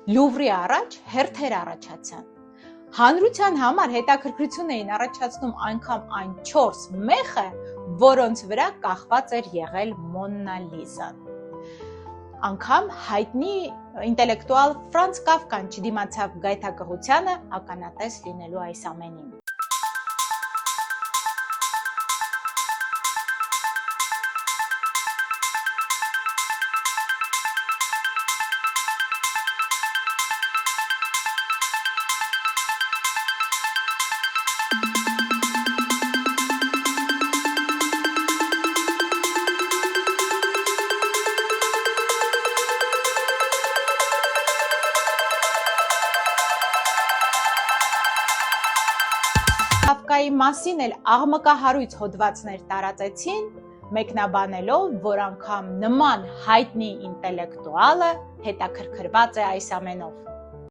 Լուվրի առաջ հերթեր առաջացան։ Հանրության համար հետաքրքրություն էին առաջացնում այնքան այն 4 մեխը, որոնց վրա կախված էր եղել Մոննա Լիզան։ Անգամ հայտնի ինտելեկտուալ Ֆրանց Կաֆկան չդիմացավ գայթակղությանը ականատես լինելու այս ամենին։ Կաֆկայի մասին էլ աղմկահարույց հոդվածներ տարածեցին, մեկնաբանելով, որ անգամ նման հայտնի ինտելեկտուալը հետաքրքրված է այս ամենով։